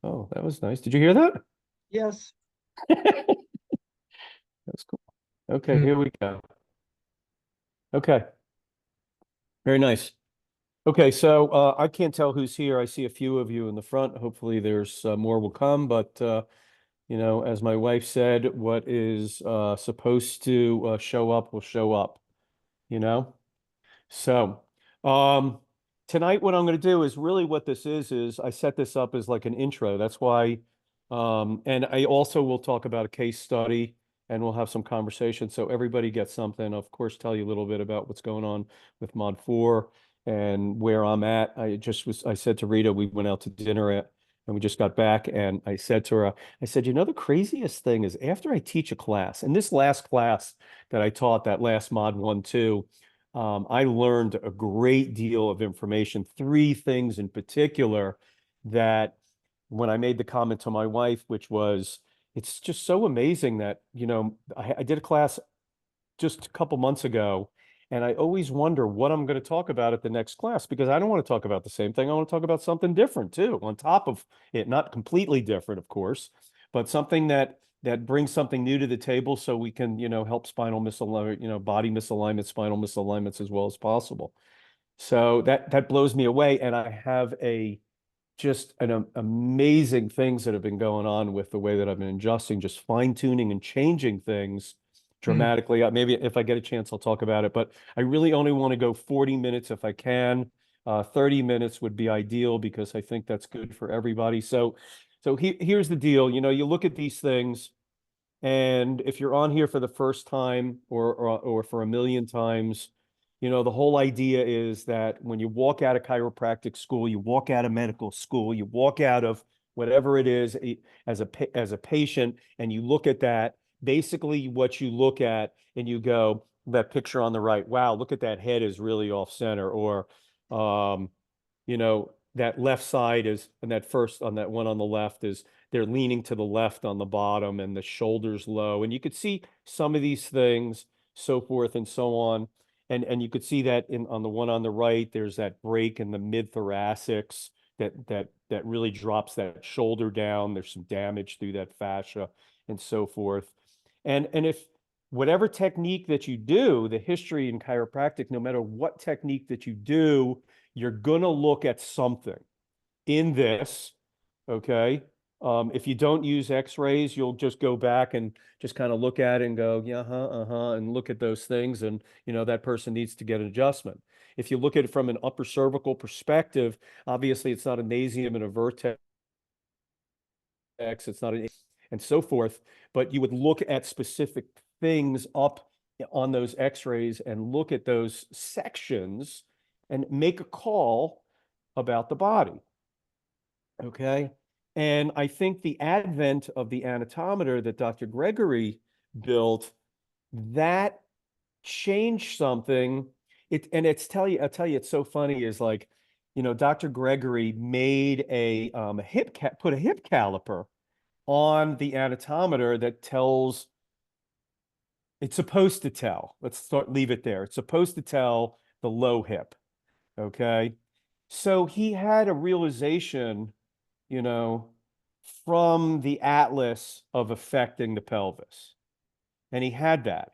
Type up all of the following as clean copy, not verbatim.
Oh, that was nice. Did you hear that? Yes. That's cool. Okay, Mm. here we go. Okay, very nice. Okay, so I can't tell who's here. I see a few of you in the front. Hopefully, there's more will come. But as my wife said, what is supposed to show up will show up. You know. So, um, tonight, what I'm going to do is really what this is I set this up as like an intro. That's why, and I also will talk about a case study and we'll have some conversation. So everybody gets something. Of course, tell you a little bit about what's going on with Mod 4 and where I'm at. I said to Rita, we went out to dinner and we just got back. And I said to her, I said, the craziest thing is after I teach a class, and this last class that I taught, that last Mod 1, 2, I learned a great deal of information, three things in particular that when I made the comment to my wife, which was, it's just so amazing that, I did a class just a couple months ago, and I always wonder what I'm going to talk about at the next class because I don't want to talk about the same thing. I want to talk about something different too, on top of it, not completely different, of course, but something that brings something new to the table so we can, help spinal misalignment, body misalignment, spinal misalignments as well as possible. So that blows me away. And I have just an amazing things that have been going on with the way that I've been adjusting, just fine tuning and changing things Mm. dramatically. Maybe if I get a chance, I'll talk about it, but I really only want to go 40 minutes if I can. 30 minutes would be ideal because I think that's good for everybody. So here's the deal. You look at these things, and if you're on here for the first time or for a million times, the whole idea is that when you walk out of chiropractic school, you walk out of medical school, you walk out of whatever it is as a patient, and you look at that, basically what you look at and you go, that picture on the right, wow, look at that head is really off center, or um, that left side is, and that first on that one on the left is they're leaning to the left on the bottom and the shoulders low. And you could see some of these things, so forth and so on. And you could see that on the one on the right, there's that break in the mid thoracics that really drops that shoulder down. There's some damage through that fascia and so forth. And if whatever technique that you do, the history in chiropractic, no matter what technique that you do, you're gonna look at something in this, okay? If you don't use X-rays, you'll just go back and just kind of look at it and go, yeah, and look at those things, and that person needs to get an adjustment. If you look at it from an upper cervical perspective, obviously it's not a nasium and a vertex, it's not an and so forth, but you would look at specific things up on those X-rays and look at those sections and make a call about the body. Okay. And I think the advent of the anatometer that Dr. Gregory built, that changed something. I'll tell you, it's so funny is like, Dr. Gregory made put a hip caliper on the anatometer that tells, it's supposed to tell, leave it there. It's supposed to tell the low hip. Okay. So he had a realization, you know, from the atlas of affecting the pelvis. And he had that.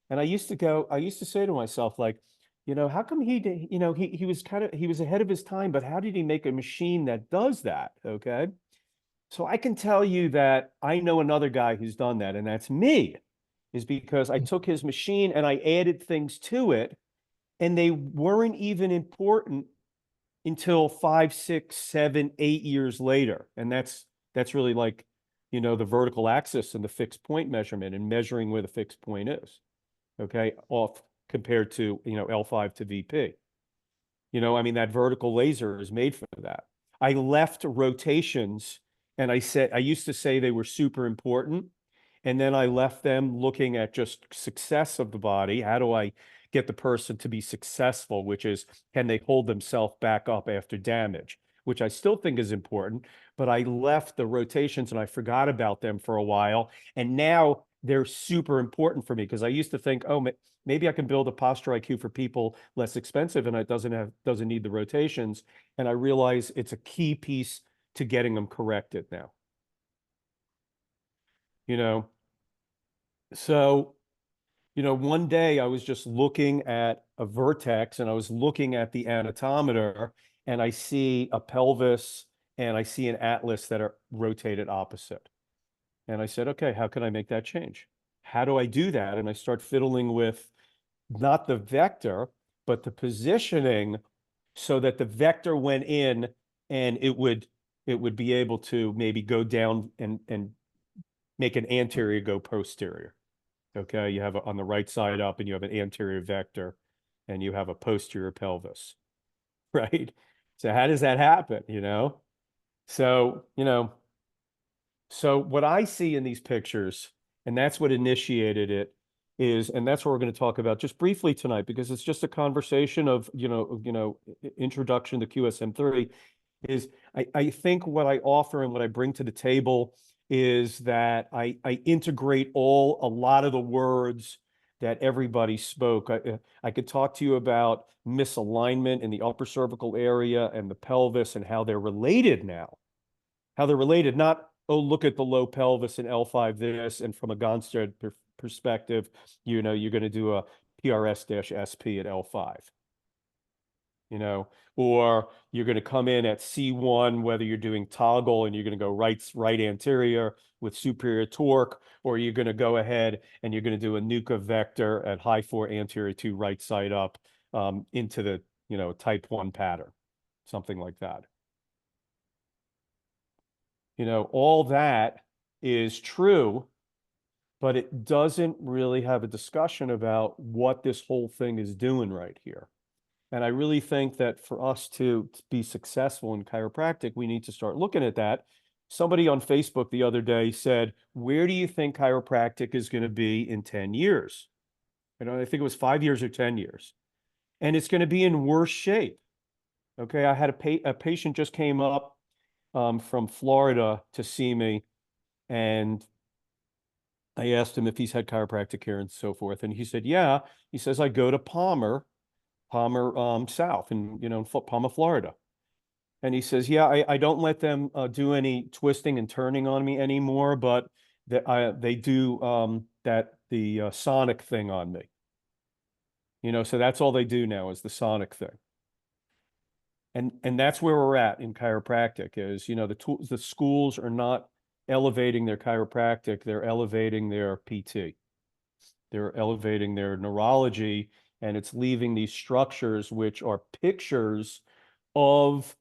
And I used to say to myself, like, how come he was ahead of his time, but how did he make a machine that does that? Okay. So I can tell you that I know another guy who's done that, and that's me, is because I took his machine and I added things to it, and they weren't even important until 5, 6, 7, 8 years later. And that's really like, the vertical axis and the fixed point measurement and measuring where the fixed point is. Okay, off compared to, L5 to VP. I mean, that vertical laser is made for that. I left rotations and I used to say they were super important. And then I left them looking at just success of the body. How do I get the person to be successful, which is, can they hold themselves back up after damage, which I still think is important. But I left the rotations and I forgot about them for a while. And now they're super important for me because I used to think, oh, maybe I can build a posture IQ for people less expensive and it doesn't need the rotations. And I realize it's a key piece to getting them corrected now. You know, so, one day I was just looking at a vertex and I was looking at the anatometer and I see a pelvis and I see an atlas that are rotated opposite. And I said, okay, how can I make that change? How do I do that? And I start fiddling with not the vector, but the positioning so that the vector went in and it would be able to maybe go down and make an anterior go posterior. Okay, you have on the right side up and you have an anterior vector and you have a posterior pelvis, right? So how does that happen, So, so what I see in these pictures, and that's what initiated it, and that's what we're going to talk about just briefly tonight, because it's just a conversation of, introduction to QSM3, is I think what I offer and what I bring to the table is that I integrate a lot of the words that everybody spoke. I could talk to you about misalignment in the upper cervical area and the pelvis and how they're related now. How they're related, not, oh, look at the low pelvis in L5 this, and from a Gonstead perspective, you're going to do a PRS-SP at L5. Or you're going to come in at C1, whether you're doing toggle and you're going to go right anterior with superior torque, or you're going to go ahead and you're going to do a NUCA vector at high 4 anterior 2 right side up into the, type 1 pattern, something like that. All that is true, but it doesn't really have a discussion about what this whole thing is doing right here. And I really think that for us to be successful in chiropractic, we need to start looking at that. Somebody on Facebook the other day said, where do you think chiropractic is going to be in 10 years? I think it was 5 years or 10 years. And it's going to be in worse shape. Okay, I had a patient just came up from Florida to see me, and I asked him if he's had chiropractic care and so forth. And he said, yeah. He says, I go to Palmer South in Palmer, Florida. And he says, yeah, I don't let them do any twisting and turning on me anymore, but they do the sonic thing on me. So that's all they do now is the sonic thing. And that's where we're at in chiropractic is, the schools are not elevating their chiropractic, they're elevating their PT. They're elevating their neurology, and it's leaving these structures, which are pictures of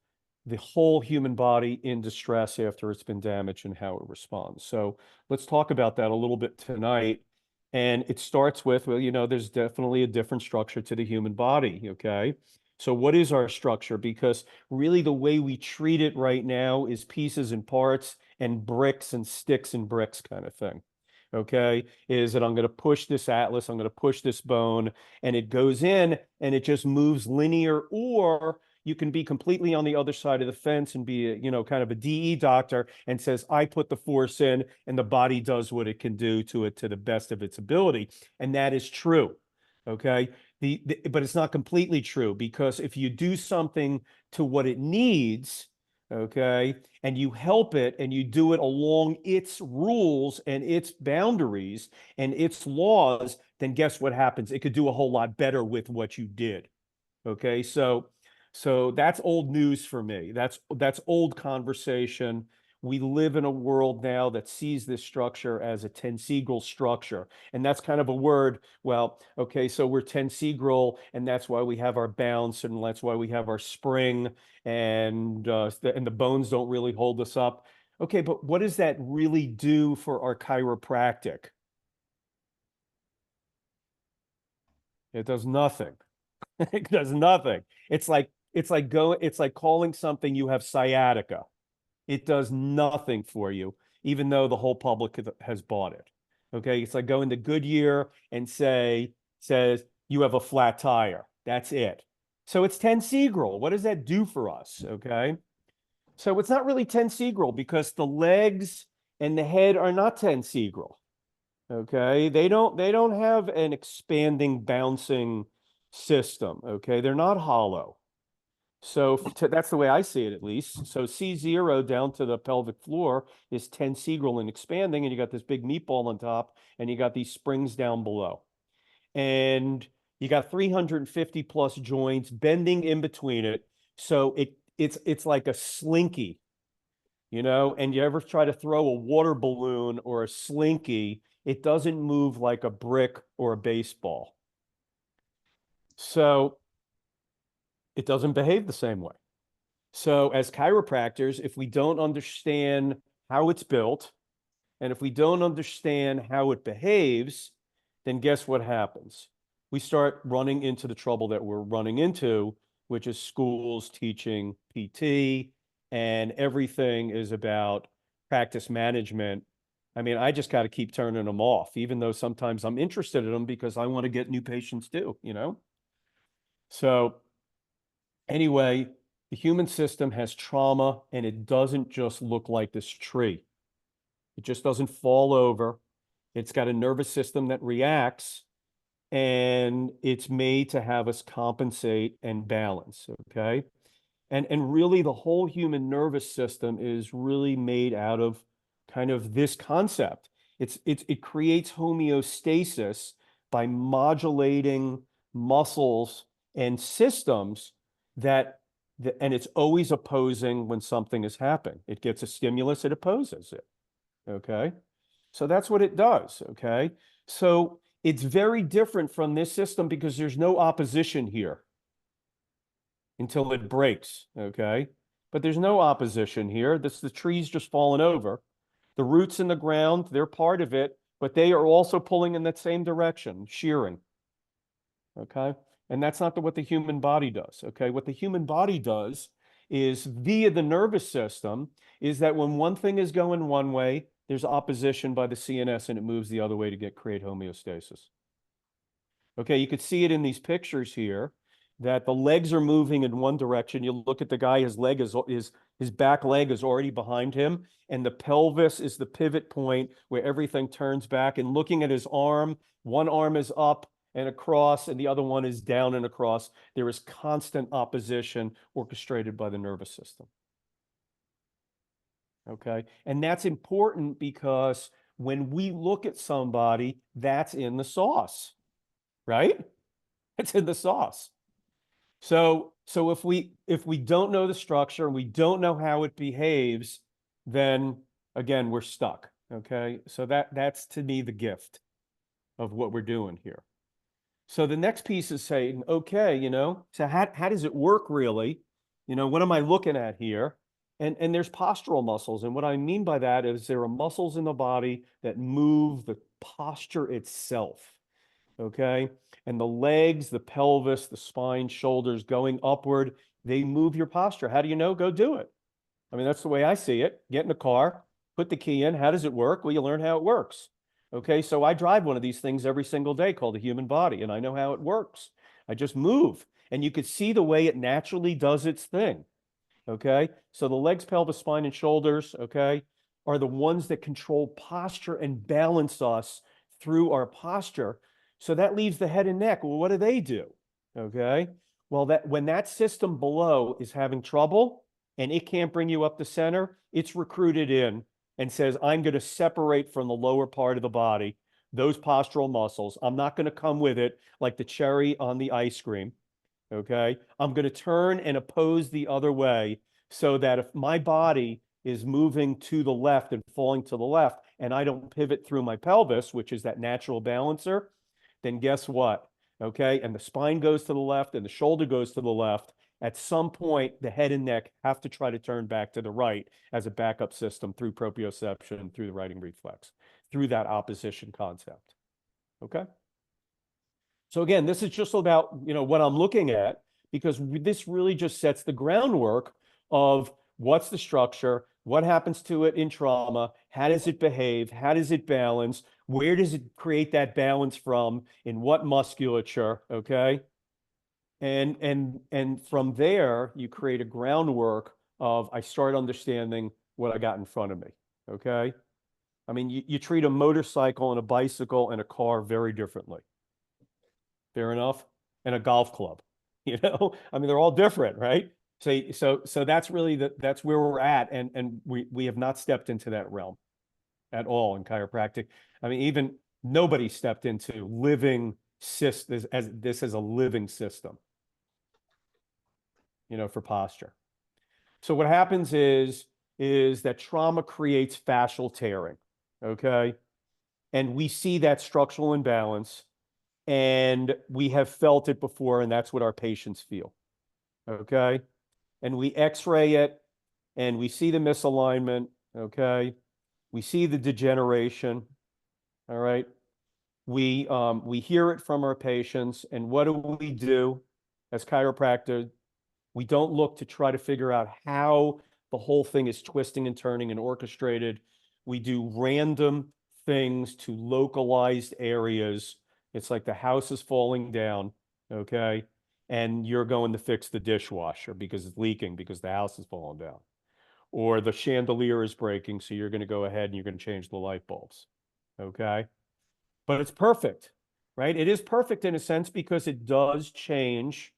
the whole human body in distress after it's been damaged and how it responds. So let's talk about that a little bit tonight. And it starts with, well, there's definitely a different structure to the human body, okay? So what is our structure? Because really the way we treat it right now is pieces and parts and bricks and sticks and bricks kind of thing. Okay, is that I'm going to push this atlas, I'm going to push this bone, and it goes in and it just moves linear, or you can be completely on the other side of the fence and be kind of a DE doctor and says, I put the force in and the body does what it can do to it to the best of its ability. And that is true. Okay. But it's not completely true, because if you do something to what it needs, okay, and you help it and you do it along its rules and its boundaries and its laws, then guess what happens? It could do a whole lot better with what you did. Okay, so that's old news for me. That's old conversation. We live in a world now that sees this structure as a tensegral structure. And that's kind of a word, well, okay, so we're tensegral, and that's why we have our bounce, and that's why we have our spring, and the bones don't really hold us up. Okay, but what does that really do for our chiropractic? It does nothing. It does nothing. It's like calling something you have sciatica. It does nothing for you, even though the whole public has bought it. Okay, it's like going to Goodyear and says you have a flat tire. That's it. So it's tensegral. What does that do for us? Okay, so it's not really tensegral because the legs and the head are not tensegral. Okay, they don't have an expanding, bouncing system. Okay, they're not hollow. So that's the way I see it, at least. So C0 down to the pelvic floor is tensegral and expanding, and you got this big meatball on top, and you got these springs down below. And you got 350 plus joints bending in between it. So it's like a slinky, you know, and you ever try to throw a water balloon or a slinky, it doesn't move like a brick or a baseball. So it doesn't behave the same way. So as chiropractors, if we don't understand how it's built, and if we don't understand how it behaves, then guess what happens? We start running into the trouble that we're running into, which is schools teaching PT, and everything is about practice management. I mean, I just got to keep turning them off, even though sometimes I'm interested in them because I want to get new patients too, you know? So anyway, the human system has trauma, and it doesn't just look like this tree. It just doesn't fall over. It's got a nervous system that reacts, and it's made to have us compensate and balance, okay? And really the whole human nervous system is really made out of kind of this concept. It creates homeostasis by modulating muscles and systems that, and it's always opposing when something is happening. It gets a stimulus, it opposes it, okay? So that's what it does, okay? So it's very different from this system because there's no opposition here until it breaks, okay? But there's no opposition here. The tree's just falling over. The roots in the ground, they're part of it, but they are also pulling in that same direction, shearing, okay? And that's not what the human body does, okay? What the human body does is via the nervous system is that when one thing is going one way, there's opposition by the CNS and it moves the other way to create homeostasis. Okay, you could see it in these pictures here that the legs are moving in one direction. You look at the guy, his back leg is already behind him, and the pelvis is the pivot point where everything turns back. And looking at his arm, one arm is up and across, and the other one is down and across. There is constant opposition orchestrated by the nervous system. Okay, and that's important because when we look at somebody, that's in the sauce, right? It's in the sauce. So if we don't know the structure and we don't know how it behaves, then again, we're stuck. Okay. So that's to me the gift of what we're doing here. So the next piece is saying, okay, you know, so how does it work really? You know, what am I looking at here? And there's postural muscles. And what I mean by that is there are muscles in the body that move the posture itself. Okay. And the legs, the pelvis, the spine, shoulders going upward, they move your posture. How do you know? Go do it. I mean, that's the way I see it. Get in the car, put the key in. How does it work? Well, you learn how it works. Okay. So I drive one of these things every single day called the human body, and I know how it works. I just move, and you could see the way it naturally does its thing. Okay. So the legs, pelvis, spine, and shoulders, okay, are the ones that control posture and balance us through our posture. So that leaves the head and neck. Well, what do? Okay. Well, when that system below is having trouble and it can't bring you up the center, it's recruited in and says, I'm going to separate from the lower part of the body, those postural muscles. I'm not going to come with it like the cherry on the ice cream. Okay. I'm going to turn and oppose the other way so that if my body is moving to the left and falling to the left, and I don't pivot through my pelvis, which is that natural balancer, then guess what? Okay. And the spine goes to the left and the shoulder goes to the left. At some point, the head and neck have to try to turn back to the right as a backup system through proprioception, through the righting reflex, through that opposition concept. Okay. So again, this is just about, you know, what I'm looking at, because this really just sets the groundwork of what's the structure, what happens to it in trauma, how does it behave, how does it balance, where does it create that balance from, in what musculature, okay? And from there, you create a groundwork of I start understanding what I got in front of me, okay? I mean, you treat a motorcycle and a bicycle and a car very differently. Fair enough. And a golf club, you know, I mean, they're all different, right? So that's really that's where we're at, and we have not stepped into that realm at all in chiropractic. I mean, even nobody stepped into living this as a living system, for posture. So what happens is that trauma creates fascial tearing, okay? And we see that structural imbalance, and we have felt it before, and that's what our patients feel, okay? And we x-ray it, and we see the misalignment, okay? We see the degeneration, all right? We hear it from our patients, and what do as chiropractors? We don't look to try to figure out how the whole thing is twisting and turning and orchestrated. We do random things to localized areas. It's like the house is falling down, okay? And you're going to fix the dishwasher because it's leaking because the house is falling down. Or the chandelier is breaking, so you're going to go ahead and you're going to change the light bulbs, okay? But it's perfect, right? It is perfect in a sense because it does change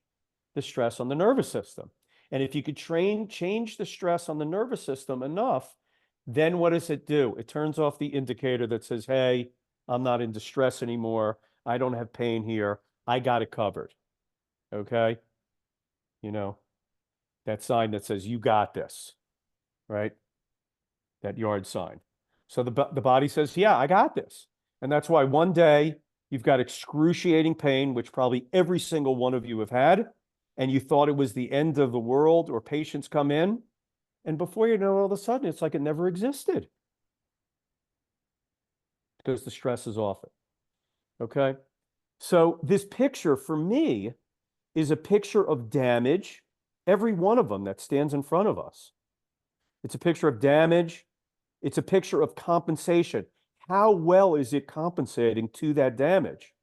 the stress on the nervous system. And if you could change the stress on the nervous system enough, then what does it do? It turns off the indicator that says, hey, I'm not in distress anymore. I don't have pain here. I got it covered. Okay? That sign that says, you got this, right? That yard sign. So the body says, yeah, I got this. And that's why one day you've got excruciating pain, which probably every single one of you have had, and you thought it was the end of the world, or patients come in, and before you know, all of a sudden, it's like it never existed because the stress is off it. Okay? So this picture for me is a picture of damage, every one of them that stands in front of us. It's a picture of damage. It's a picture of compensation. How well is it compensating to that damage?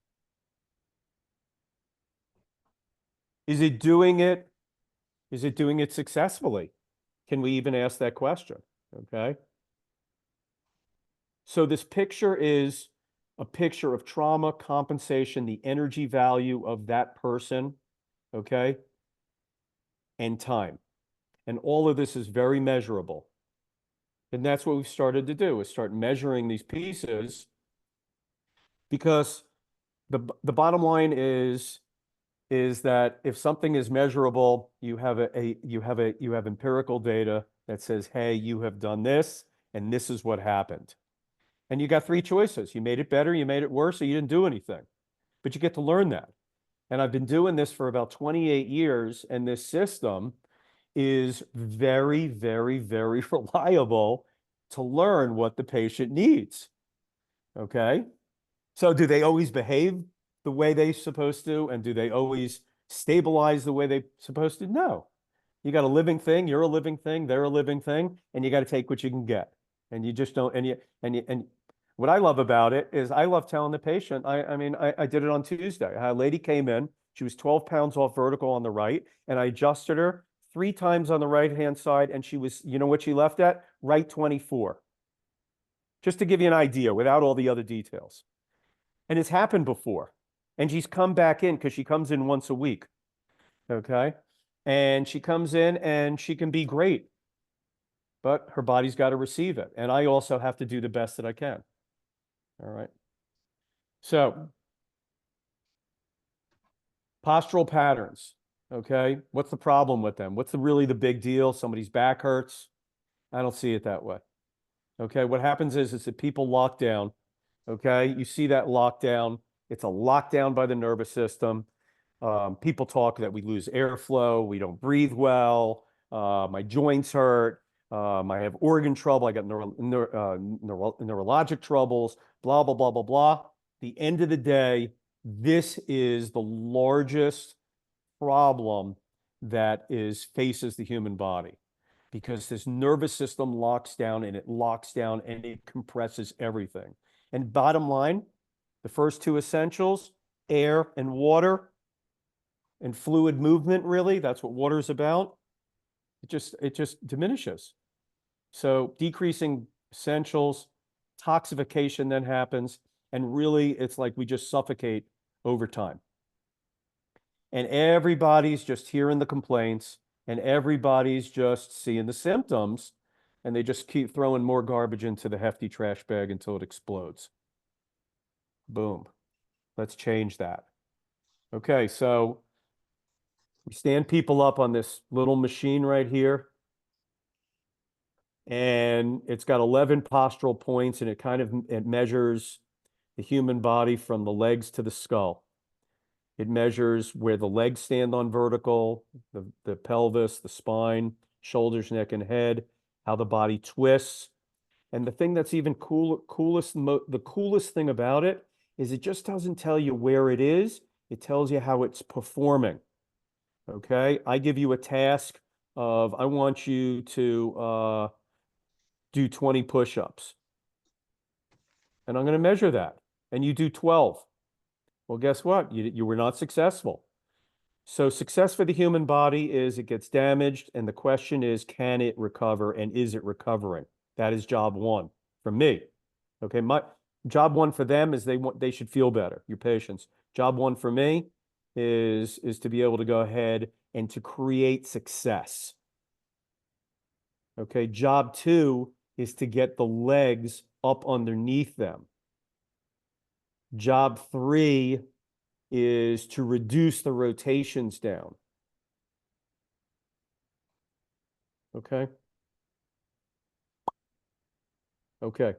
Is it doing it? Is it doing it successfully? Can we even ask that question? Okay. So this picture is a picture of trauma, compensation, the energy value of that person, okay, and time. And all of this is very measurable. And that's what we've started to do, is start measuring these pieces, because the bottom line is that if something is measurable, you have empirical data that says, hey, you have done this, and this is what happened. And you got three choices. You made it better, you made it worse, or you didn't do anything. But you get to learn that. And I've been doing this for about 28 years, and this system is very, very, very reliable to learn what the patient needs. Okay? So do they always behave the way they're supposed to? And do they always stabilize the way they're supposed to? No. You got a living thing, you're a living thing, they're a living thing, and you got to take what you can get. And you just don't, and what I love about it is I love telling the patient, I did it on Tuesday. A lady came in, she was 12 pounds off vertical on the right, and I adjusted her 3 times on the right-hand side, and she was, you know what she left at? Right 24. Just to give you an idea without all the other details. And it's happened before. And she's come back in because she comes in once a week. Okay. And she comes in and she can be great, but her body's got to receive it. And I also have to do the best that I can. All right. So postural patterns. Okay. What's the problem with them? What's really the big deal? Somebody's back hurts. I don't see it that way. Okay. What happens is that people lock down. Okay. You see that lockdown. It's a lockdown by the nervous system. People talk that we lose airflow, we don't breathe well, my joints hurt, I have organ trouble, I got neurologic troubles, blah, blah, blah, blah, blah. The end of the day, this is the largest problem that faces the human body, because this nervous system locks down and it compresses everything. And bottom line, the first two essentials, air and water, and fluid movement, really, that's what water is about. It just diminishes. So decreasing essentials, toxification then happens, and really it's like we just suffocate over time. And everybody's just hearing the complaints. and everybody's just seeing the symptoms, and they just keep throwing more garbage into the hefty trash bag until it explodes. Boom. Let's change that. Okay, so we stand people up on this little machine right here, and it's got 11 postural points, and it measures the human body from the legs to the skull. It measures where the legs stand on vertical, the pelvis, the spine, shoulders, neck, and head, how the body twists. And the thing that's even the coolest thing about it is it just doesn't tell you where it is. It tells you how it's performing. Okay, I give you a task of I want you to do 20 push-ups, and I'm going to measure that. And you do 12. Well, guess what? You were not successful. So success for the human body is it gets damaged, and the question is, can it recover, and is it recovering? That is job one for me. Okay, my job one for them is they should feel better, your patients. Job one for me is to be able to go ahead and to create success. Okay, job two is to get the legs up underneath them. Job three is to reduce the rotations down. Okay. Okay.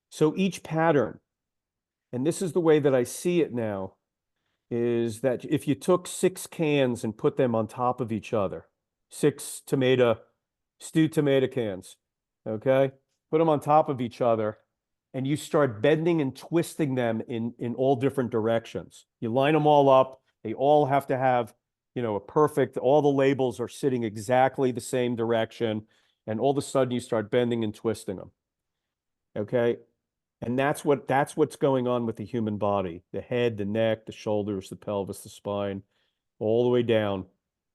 So each pattern, and this is the way that I see it now, is that if you took 6 cans and put them on top of each other, 6 stewed tomato cans, okay? Put them on top of each other, and you start bending and twisting them in all different directions. You line them all up. They all have to have, all the labels are sitting exactly the same direction, and all of a sudden you start bending and twisting them, okay? And that's what's going on with the human body. The head, the neck, the shoulders, the pelvis, the spine, all the way down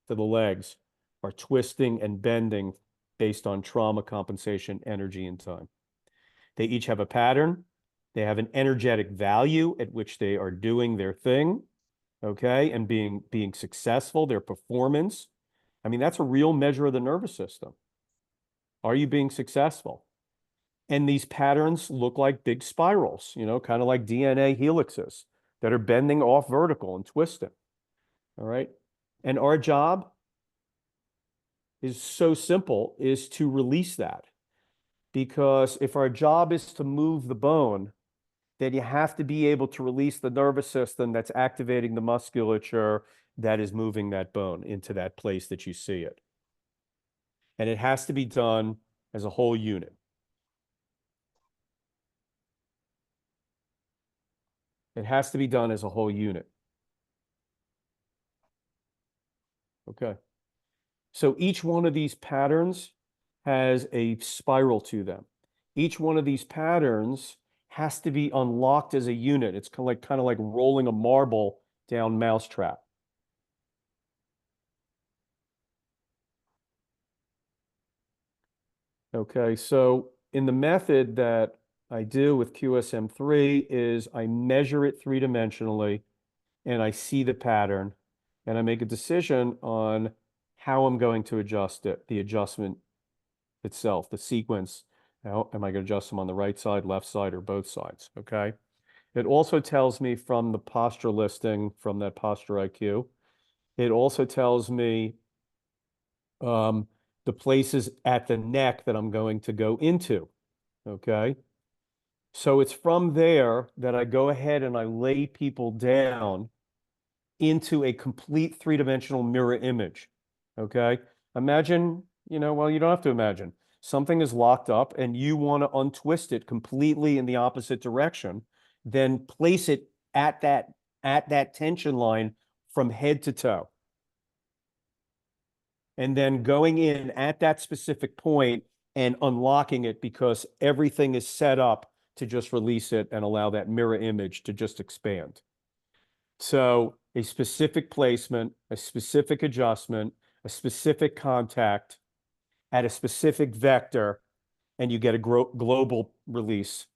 to the legs are twisting and bending based on trauma, compensation, energy, and time. They each have a pattern. They have an energetic value at which they are doing their thing, okay, and being successful, their performance. I mean, that's a real measure of the nervous system. Are you being successful? And these patterns look like big spirals, kind of like DNA helixes that are bending off vertical and twisting. All right. And our job is so simple, is to release that. Because if our job is to move the bone, then you have to be able to release the nervous system that's activating the musculature that is moving that bone into that place that you see it. And it has to be done as a whole unit. It has to be done as a whole unit. Okay. So each one of these patterns has a spiral to them. Each one of these patterns has to be unlocked as a unit. It's kind of like rolling a marble down mousetrap. Okay, so in the method that I do with QSM3 is I measure it three-dimensionally, and I see the pattern, and I make a decision on how I'm going to adjust it, the adjustment itself, the sequence. How am I going to adjust them on the right side, left side, or both sides? Okay. It also tells me from the posture listing from that posture IQ. It also tells me the places at the neck that I'm going to go into. Okay. So it's from there that I go ahead and I lay people down into a complete three-dimensional mirror image. Okay. Imagine, well, you don't have to imagine. Something is locked up and you want to untwist it completely in the opposite direction, then place it at that tension line from head to toe. And then going in at that specific point and unlocking it because everything is set up to just release it and allow that mirror image to just expand. So a specific placement, a specific adjustment, a specific contact at a specific vector, and you get a global release,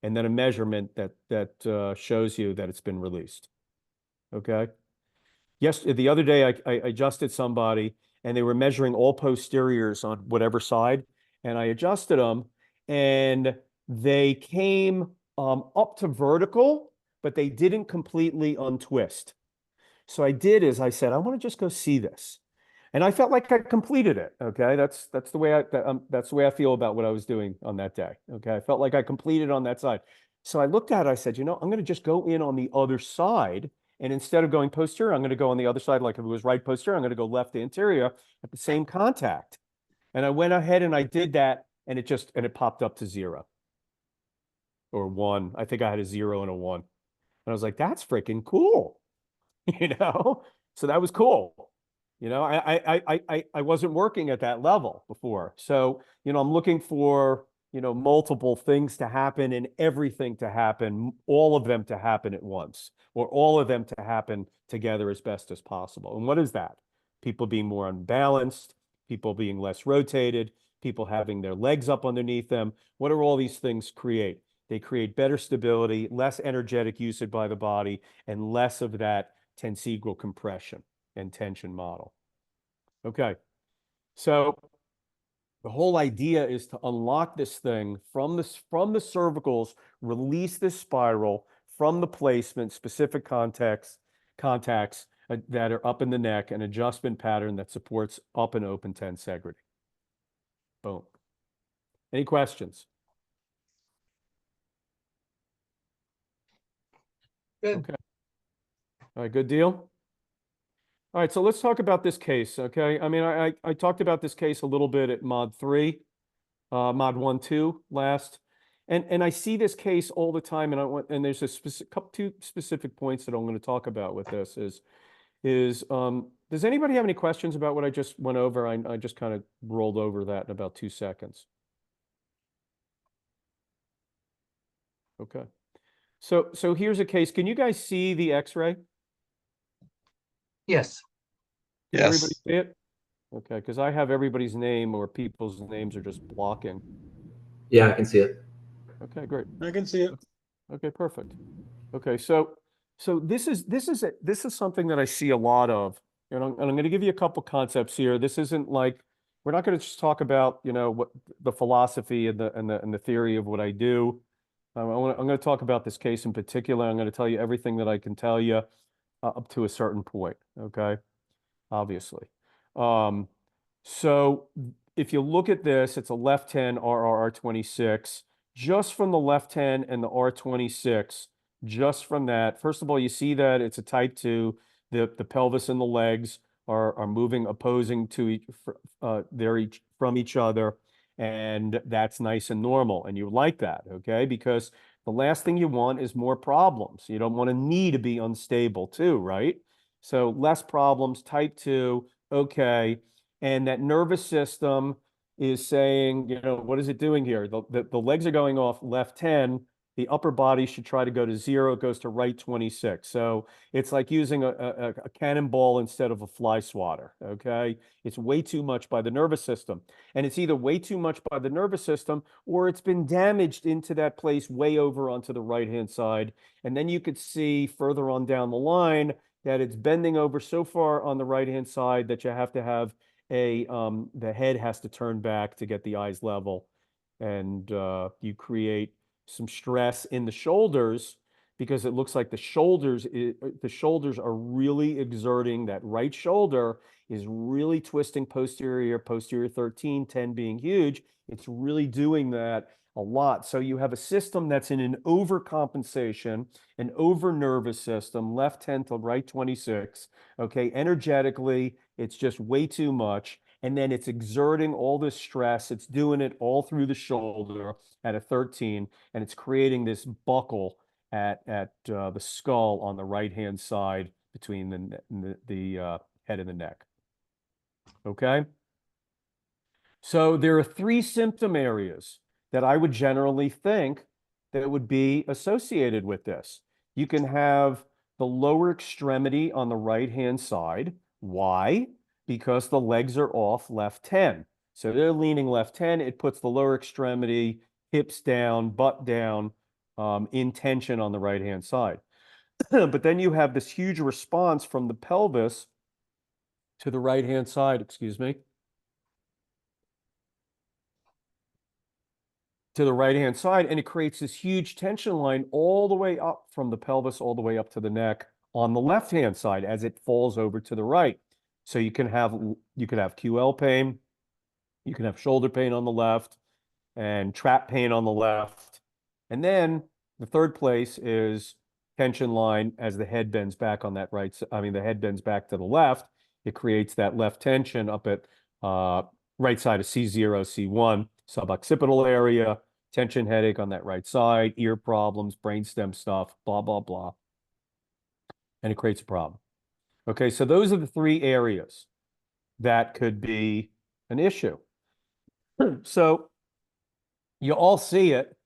and then a measurement that shows you that it's been released. Okay. Yes, the other day I adjusted somebody, and they were measuring all posteriors on whatever side, and I adjusted them, and they came up to vertical, but they didn't completely untwist. So I did is I said, I want to just go see this. And I felt like I completed it. Okay. That's the way that's the way I feel about what I was doing on that day. Okay. I felt like I completed on that side. So I looked at it, I said, I'm going to just go in on the other side. And instead of going posterior, I'm going to go on the other side. Like if it was right posterior, I'm going to go left anterior at the same contact. And I went ahead and I did that, and it popped up to 0 or 1. I think I had a 0 and a 1. And I was like, that's freaking cool. So that was cool. I wasn't working at that level before. So, I'm looking for, multiple things to happen and everything to happen, all of them to happen at once, or all of them to happen together as best as possible. And what is that? People being more unbalanced, people being less rotated, people having their legs up underneath them. What do all these things create? They create better stability, less energetic usage by the body, and less of that tensegral compression and tension model. Okay, so the whole idea is to unlock this thing from the cervicals, release this spiral from the placement, specific contacts that are up in the neck, an adjustment pattern that supports up and open tensegrity. Boom. Any questions? Good. Okay. All right, good deal. All right, so let's talk about this case, okay? I mean, I talked about this case a little bit at Mod 3, Mod 1, 2 last, and I see this case all the time, and there's two specific points that I'm going to talk about with this does anybody have any questions about what I just went over? I just kind of rolled over that in about 2 seconds. Okay. So here's a case. Can you guys see the X-ray? Yes. Can everybody see it? Okay, because I have everybody's name or people's names are just blocking. Yeah, I can see it. Okay, great. I can see it. Okay, perfect. Okay, so this is something that I see a lot of, and I'm going to give you a couple concepts here. This isn't like we're not going to just talk about what the philosophy and the theory of what I do. I'm going to talk about this case in particular. I'm going to tell you everything that I can tell you up to a certain point. Okay, obviously. So if you look at this, it's a left 10 RRR26. Just from the left 10 and the R26, just from that, first of all, you see that it's a type 2. The pelvis and the legs are moving opposing to each from each other, and that's nice and normal. And you like that, okay? Because the last thing you want is more problems. You don't want a knee to be unstable too, right? So less problems, type 2, okay. And that nervous system is saying, what is it doing here? The legs are going off left 10. The upper body should try to go to 0. It goes to right 26. So it's like using a cannonball instead of a fly swatter, okay? It's way too much by the nervous system. And it's either way too much by the nervous system or it's been damaged into that place way over onto the right-hand side. And then you could see further on down the line that it's bending over so far on the right-hand side that you have to have the head has to turn back to get the eyes level. And you create some stress in the shoulders because it looks like the shoulders are really exerting. That right shoulder is really twisting posterior 13, 10 being huge. It's really doing that a lot. So you have a system that's in an overcompensation, an over nervous system, left 10 to right 26. Okay, energetically, it's just way too much. And then it's exerting all this stress. It's doing it all through the shoulder at a 13, and it's creating this buckle at the skull on the right-hand side between the head and the neck. Okay? So there are 3 symptom areas that I would generally think that would be associated with this. You can have the lower extremity on the right-hand side. Why? Because the legs are off left 10. So they're leaning left 10. It puts the lower extremity, hips down, butt down, in tension on the right-hand side. But then you have this huge response from the pelvis to the right-hand side, excuse me. To the right-hand side, and it creates this huge tension line all the way up from the pelvis, all the way up to the neck on the left-hand side as it falls over to the right. So you can have QL pain, you can have shoulder pain on the left, and trap pain on the left. And then the third place is tension line as the head bends back on that the head bends back to the left. It creates that left tension up at right side of C0, C1, suboccipital area, tension headache on that right side, ear problems, brainstem stuff, blah, blah, blah. And it creates a problem. Okay, so those are the three areas that could be an issue. So you all see it.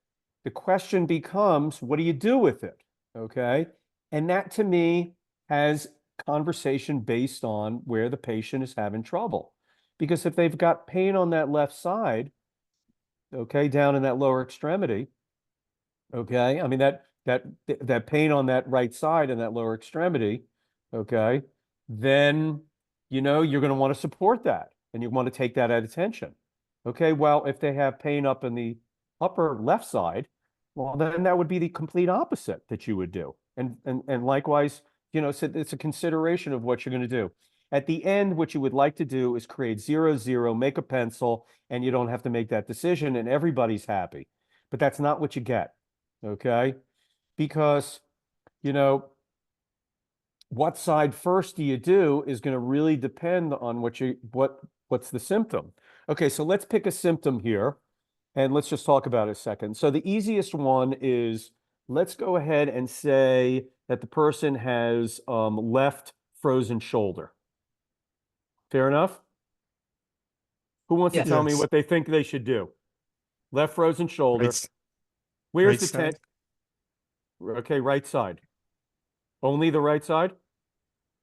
The question becomes, what do you do with it? Okay. And that to me has conversation based on where the patient is having trouble. Because if they've got pain on that left side, okay, down in that lower extremity, okay, I mean that pain on that right side and that lower extremity, okay, then you're going to want to support that and you want to take that at attention. Okay, well, if they have pain up in the upper left side, well, then that would be the complete opposite that you would do. And likewise, so it's a consideration of what you're going to do. At the end, what you would like to do is create 0, 0, make a pencil, and you don't have to make that decision, and everybody's happy. But that's not what you get, okay? Because, what side first do you do is going to really depend on what's the symptom. Okay, so let's pick a symptom here, and let's just talk about it a second. So the easiest one is, let's go ahead and say that the person has left frozen shoulder. Fair enough? Who wants to Yes. tell me Yes. what they think they should do? Left frozen shoulder. Right, Where's right the side. Okay, right side. Only the right side?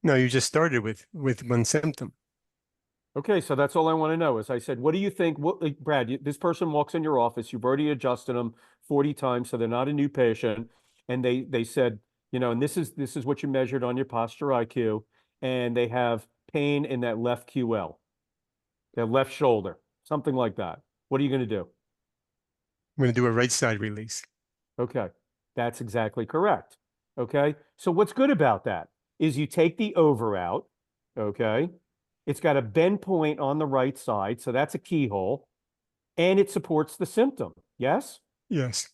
No, you just started with one symptom. Okay, so that's all I want to know. Is I said, what do you think? Brad, this person walks in your office, you've already adjusted them 40 times, so they're not a new patient. And they said, and this is what you measured on your posture IQ, and they have pain in that left QL, their left shoulder, something like that. What are you going to do? I'm going to do a right side release. Okay, that's exactly correct. Okay, so what's good about that is you take the over out, okay? It's got a bend point on the right side, so that's a keyhole, and it supports the symptom. Yes? Yes.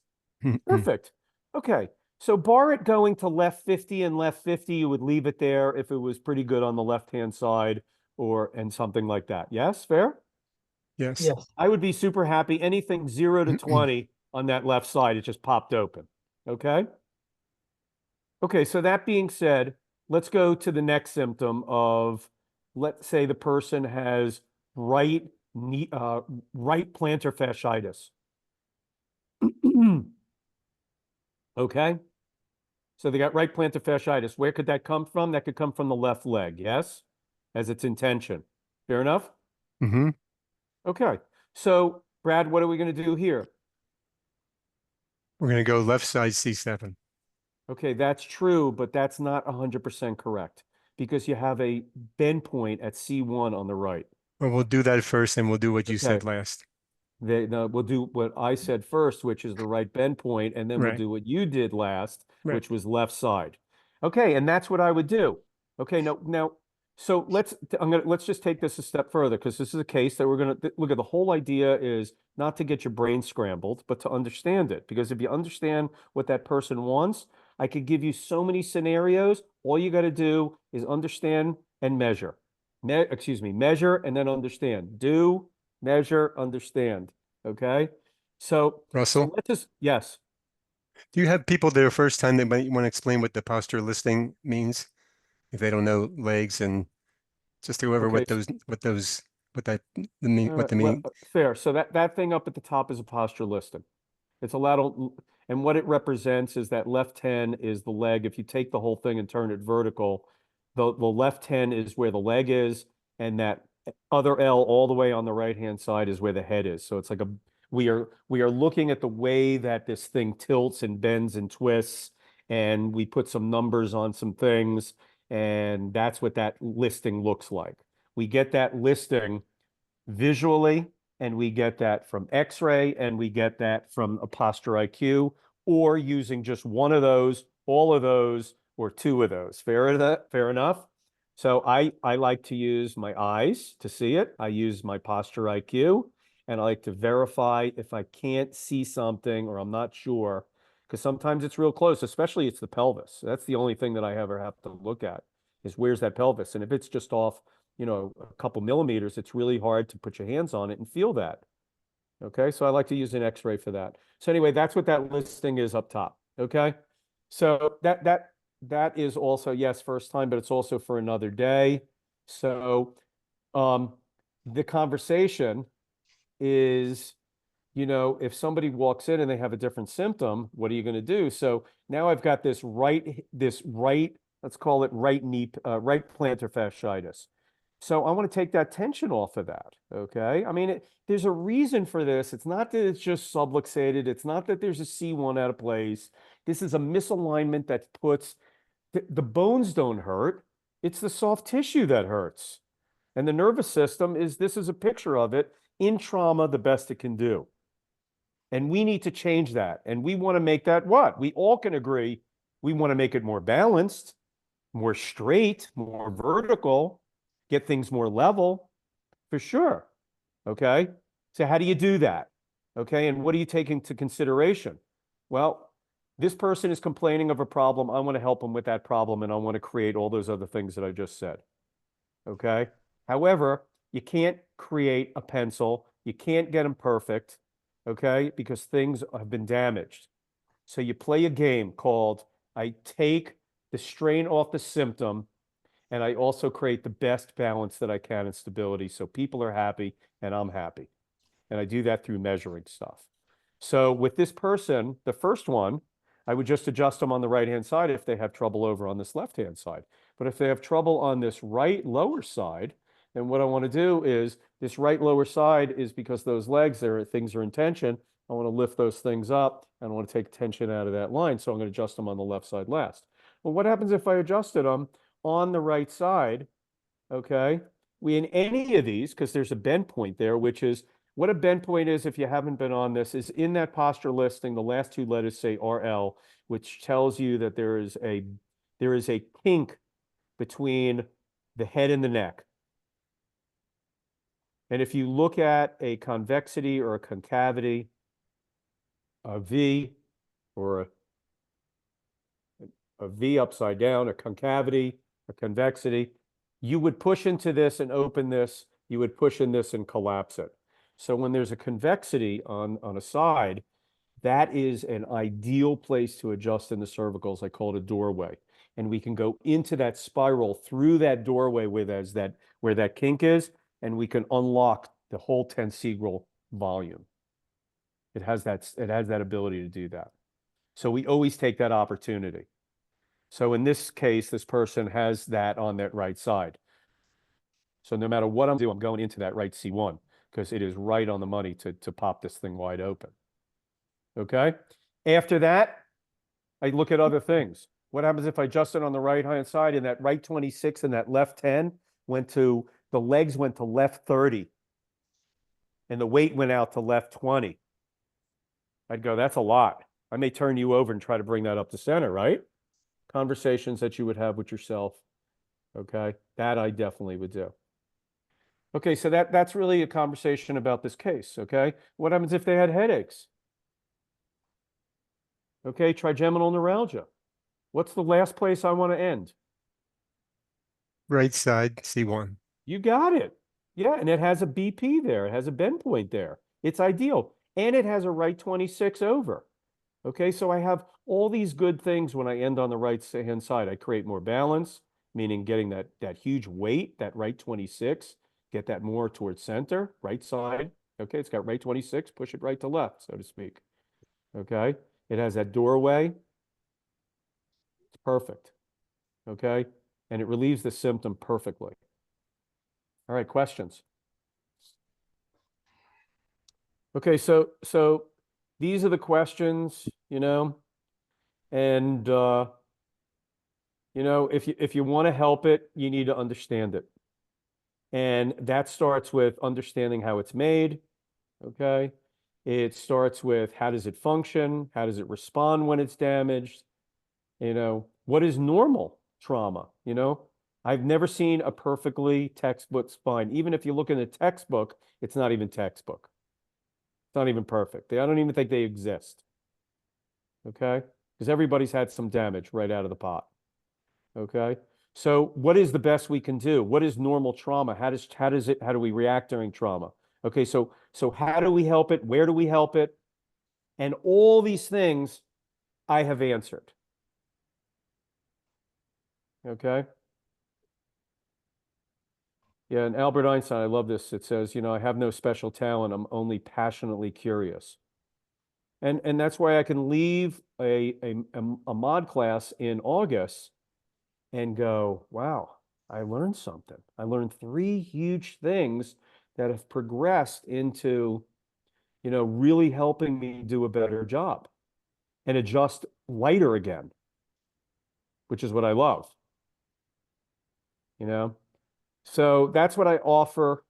Perfect. Okay, so bar it going to left 50 and left 50, you would leave it there if it was pretty good on the left-hand side and something like that. Yes, fair? Yes. Yes. I would be super happy. Anything 0 to 20 on that left side, it just popped open. Okay? Okay, so that being said, let's go to the next symptom of, let's say the person has right plantar fasciitis. Okay? So they got right plantar fasciitis. Where could that come from? That could come from the left leg, yes? As its intention. Fair enough? Mm-hmm. Okay. So, Brad, what are we going to do here? We're going to go left side C7. Okay, that's true, but that's not 100% correct because you have a bend point at C1 on the right. Well, we'll do that first, and we'll do what you Okay. said last. We'll do what I said first, which is the right bend point, and then we'll Right. do what you did last, Right. which was left side. Okay, and that's what I would do. Okay, now, so let's just take this a step further because this is a case that we're gonna look at. The whole idea is not to get your brain scrambled, but to understand it. Because if you understand what that person wants, I could give you so many scenarios. All you got to do is understand and measure. Measure and then understand. Do, measure, understand. Okay. So Russell, let's just, yes. do you have people that are first time that might want to explain what the posture listing means if they don't know legs, and just to go over Okay. what that the mean what the meaning? Fair. So that thing up at the top is a posture listing. It's allowed, and what it represents is that left 10 is the leg. If you take the whole thing and turn it vertical, the left 10 is where the leg is, and that other L all the way on the right-hand side is where the head is. So it's like we are looking at the way that this thing tilts and bends and twists, and we put some numbers on some things, and that's what that listing looks like. We get that listing visually, and we get that from X-ray, and we get that from a posture IQ, or using just one of those, all of those, or two of those. Fair enough? So I like to use my eyes to see it. I use my posture IQ, and I like to verify if I can't see something or I'm not sure, because sometimes it's real close, especially it's the pelvis. That's the only thing that I ever have to look at is where's that pelvis. And if it's just off, a couple millimeters, it's really hard to put your hands on it and feel that. Okay, so I like to use an X-ray for that. So anyway, that's what that listing is up top. Okay, so that is also, yes, first time, but it's also for another day. So the conversation is, if somebody walks in and they have a different symptom, what are you going to do? So now I've got this right, let's call it right knee, right plantar fasciitis. So I want to take that tension off of that, okay? I mean, there's a reason for this. It's not that it's just subluxated. It's not that there's a C1 out of place. This is a misalignment that puts, the bones don't hurt. It's the soft tissue that hurts. And the nervous system this is a picture of it in trauma, the best it can do. And we need to change that. And we want to make that what? We all can agree. We want to make it more balanced, more straight, more vertical, get things more level, for sure. Okay. So how do you do that? Okay. And what are you taking into consideration? Well, this person is complaining of a problem. I want to help them with that problem, and I want to create all those other things that I just said. Okay. However, you can't create a pencil. You can't get them perfect. Okay. Because things have been damaged. So you play a game called I take the strain off the symptom, and I also create the best balance that I can and stability so people are happy and I'm happy. And I do that through measuring stuff. So with this person, the first one, I would just adjust them on the right-hand side if they have trouble over on this left-hand side. But if they have trouble on this right lower side, then what I want to do is this right lower side is because those legs, things are in tension. I want to lift those things up, and I want to take tension out of that line. So I'm going to adjust them on the left side last. Well, what happens if I adjusted them on the right side? Okay. In any of these, because there's a bend point there, which is what a bend point is, if you haven't been on this, is in that posture listing, the last two letters say RL, which tells you that there is a kink between the head and the neck. And if you look at a convexity or a concavity, a V or a V upside down, a concavity, a convexity, you would push into this and open this, you would push in this and collapse it. So when there's a convexity on a side, that is an ideal place to adjust in the cervicals. I call it a doorway. And we can go into that spiral through that doorway where that kink is, and we can unlock the whole tensegral volume. It has that ability to do that. So we always take that opportunity. So in this case, this person has that on that right side. So no matter what I'm doing, I'm going into that right C1 because it is right on the money to pop this thing wide open. Okay? After that, I look at other things. What happens if I adjust it on the right-hand side and that right 26 and that left 10 the legs went to left 30 and the weight went out to left 20? I'd go, that's a lot. I may turn you over and try to bring that up to center, right? Conversations that you would have with yourself. Okay? That I definitely would do. Okay, so that's really a conversation about this case, okay? What happens if they had headaches? Okay, trigeminal neuralgia. What's the last place I want to end? Right side, C1. You got it. Yeah, and it has a BP there. It has a bend point there. It's ideal. And it has a right 26 over. Okay, so I have all these good things when I end on the right-hand side. I create more balance, meaning getting that huge weight, that right 26, get that more towards center, right side. Okay, it's got right 26, push it right to left, so to speak. Okay, it has that doorway. It's perfect. Okay, and it relieves the symptom perfectly. All right, questions? Okay, so these are the questions, and if you want to help it, you need to understand it. And that starts with understanding how it's made. Okay. It starts with how does it function? How does it respond when it's damaged? What is normal trauma? I've never seen a perfectly textbook spine. Even if you look in a textbook, it's not even textbook. It's not even perfect. I don't even think they exist. Okay. Because everybody's had some damage right out of the pot. Okay. So what is the best we can do? What is normal trauma? How do we react during trauma? Okay. So how do we help it? Where do we help it? And all these things I have answered. Okay. Yeah. And Albert Einstein, I love this. It says, I have no special talent. I'm only passionately curious. And that's why I can leave a mod class in August and go, wow, I learned something. I learned 3 huge things that have progressed into, really helping me do a better job and adjust lighter again, which is what I love. So that's what I offer.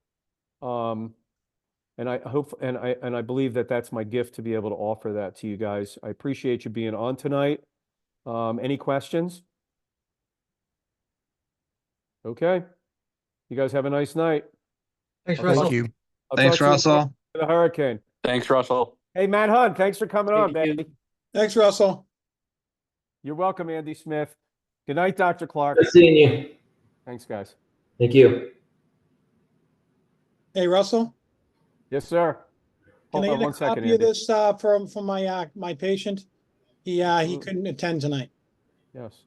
And I hope, and I believe that that's my gift to be able to offer that to you guys. I appreciate you being on tonight. Any questions? Okay. You guys have a nice night. Thanks, I'll Russell. Thank you. I'll Thanks, talk to you Russell. after the hurricane. Thanks, Russell. Hey, Matt Hunt, thanks for coming on, Thank you. baby. Thanks, Russell. You're welcome, Andy Smith. Good night, Dr. Clark. Nice seeing you. Thanks, guys. Thank you. Hey, Russell, Yes, sir. can Hold I on get a 1 second, copy of Andy. this from my patient? He Absolutely. couldn't attend tonight. Yes.